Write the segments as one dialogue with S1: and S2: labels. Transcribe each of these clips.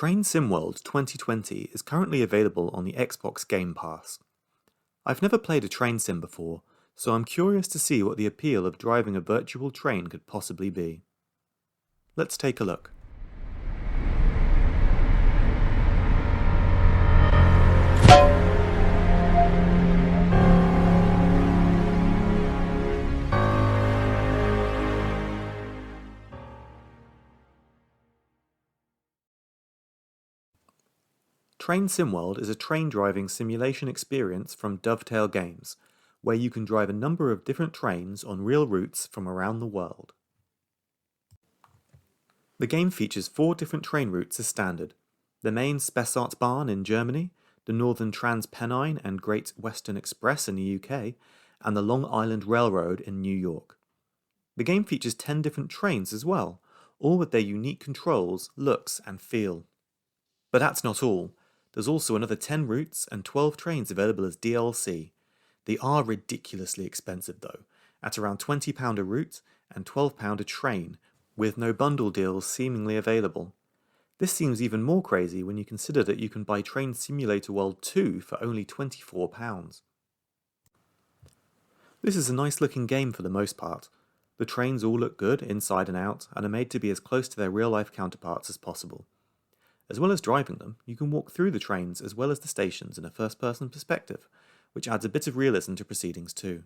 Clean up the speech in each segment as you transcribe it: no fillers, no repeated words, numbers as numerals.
S1: Train Sim World 2020 is currently available on the Xbox Game Pass. I've never played a train sim before, so I'm curious to see what the appeal of driving a virtual train could possibly be. Let's take a look. Train Sim World is a train driving simulation experience from Dovetail Games, where you can drive a number of different trains on real routes from around the world. The game features 4 different train routes as standard: the main Spessartbahn in Germany, the Northern TransPennine and Great Western Express in the UK, and the Long Island Railroad in New York. The game features 10 different trains as well, all with their unique controls, looks, and feel. But that's not all. There's also another 10 routes and 12 trains available as DLC. They are ridiculously expensive though, at around £20 a route and £12 a train, with no bundle deals seemingly available. This seems even more crazy when you consider that you can buy Train Simulator World 2 for only £24. This is a nice looking game for the most part. The trains all look good inside and out and are made to be as close to their real life counterparts as possible. As well as driving them, you can walk through the trains as well as the stations in a first-person perspective, which adds a bit of realism to proceedings too.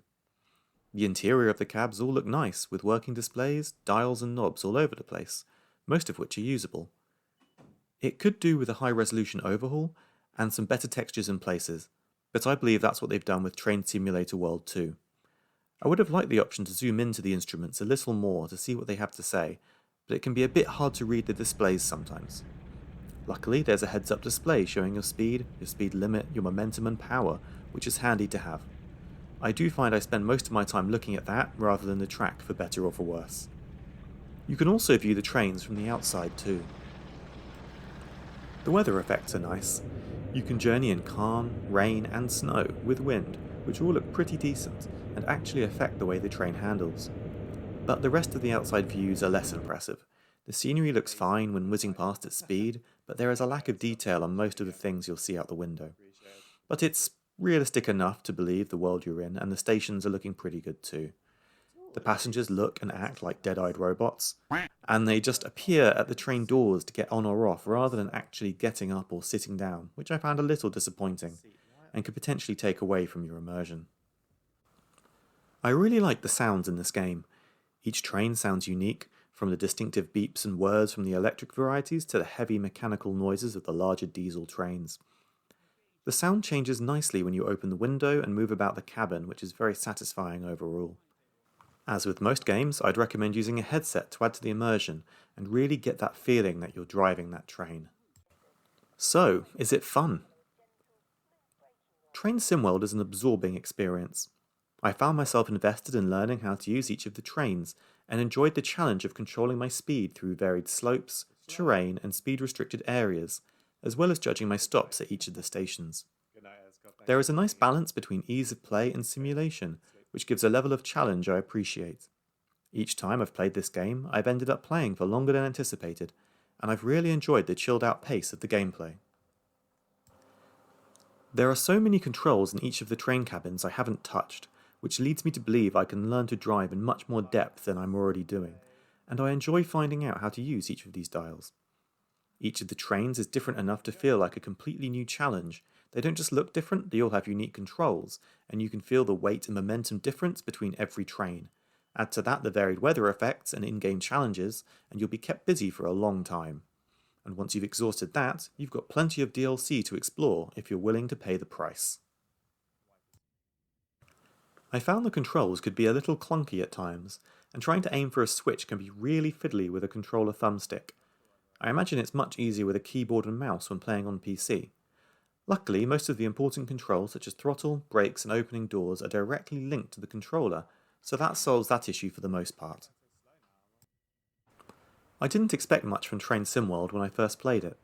S1: The interior of the cabs all look nice, with working displays, dials and knobs all over the place, most of which are usable. It could do with a high-resolution overhaul and some better textures in places, but I believe that's what they've done with Train Simulator World 2. I would have liked the option to zoom into the instruments a little more to see what they have to say, but it can be a bit hard to read the displays sometimes. Luckily, there's a heads-up display showing your speed limit, your momentum and power, which is handy to have. I do find I spend most of my time looking at that rather than the track, for better or for worse. You can also view the trains from the outside too. The weather effects are nice. You can journey in calm, rain and snow with wind, which all look pretty decent and actually affect the way the train handles. But the rest of the outside views are less impressive. The scenery looks fine when whizzing past at speed, but there is a lack of detail on most of the things you'll see out the window. But it's realistic enough to believe the world you're in, and the stations are looking pretty good too. The passengers look and act like dead-eyed robots, and they just appear at the train doors to get on or off rather than actually getting up or sitting down, which I found a little disappointing, and could potentially take away from your immersion. I really like the sounds in this game. Each train sounds unique, from the distinctive beeps and whirs from the electric varieties to the heavy mechanical noises of the larger diesel trains. The sound changes nicely when you open the window and move about the cabin, which is very satisfying overall. As with most games, I'd recommend using a headset to add to the immersion and really get that feeling that you're driving that train. So, is it fun? Train SimWorld is an absorbing experience. I found myself invested in learning how to use each of the trains and enjoyed the challenge of controlling my speed through varied slopes, terrain and speed-restricted areas, as well as judging my stops at each of the stations. There is a nice balance between ease of play and simulation, which gives a level of challenge I appreciate. Each time I've played this game, I've ended up playing for longer than anticipated, and I've really enjoyed the chilled-out pace of the gameplay. There are so many controls in each of the train cabins I haven't touched, which leads me to believe I can learn to drive in much more depth than I'm already doing, and I enjoy finding out how to use each of these dials. Each of the trains is different enough to feel like a completely new challenge. They don't just look different, they all have unique controls, and you can feel the weight and momentum difference between every train. Add to that the varied weather effects and in-game challenges, and you'll be kept busy for a long time. And once you've exhausted that, you've got plenty of DLC to explore if you're willing to pay the price. I found the controls could be a little clunky at times, and trying to aim for a switch can be really fiddly with a controller thumbstick. I imagine it's much easier with a keyboard and mouse when playing on PC. Luckily, most of the important controls such as throttle, brakes and opening doors are directly linked to the controller, so that solves that issue for the most part. I didn't expect much from Train SimWorld when I first played it.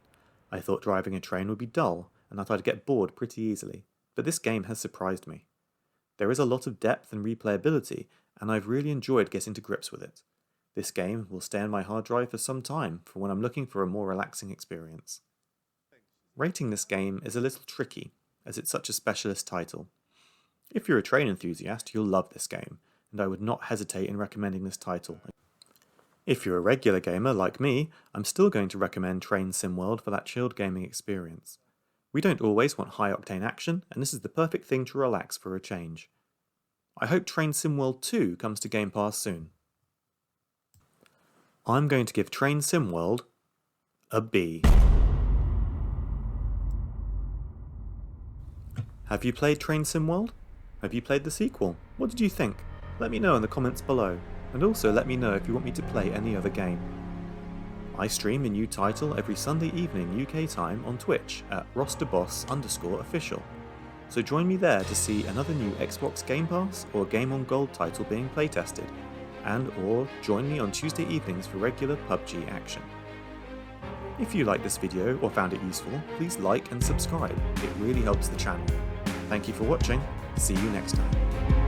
S1: I thought driving a train would be dull, and that I'd get bored pretty easily, but this game has surprised me. There is a lot of depth and replayability, and I've really enjoyed getting to grips with it. This game will stay on my hard drive for some time for when I'm looking for a more relaxing experience. Rating this game is a little tricky, as it's such a specialist title. If you're a train enthusiast, you'll love this game, and I would not hesitate in recommending this title. If you're a regular gamer like me, I'm still going to recommend Train Sim World for that chilled gaming experience. We don't always want high-octane action, and this is the perfect thing to relax for a change. I hope Train Sim World 2 comes to Game Pass soon. I'm going to give Train Sim World a B. Have you played Train Sim World? Have you played the sequel? What did you think? Let me know in the comments below, and also let me know if you want me to play any other game. I stream a new title every Sunday evening UK time on Twitch at rosterboss_official, so join me there to see another new Xbox Game Pass or Game on Gold title being playtested, or join me on Tuesday evenings for regular PUBG action. If you liked this video or found it useful, please like and subscribe, it really helps the channel. Thank you for watching, see you next time.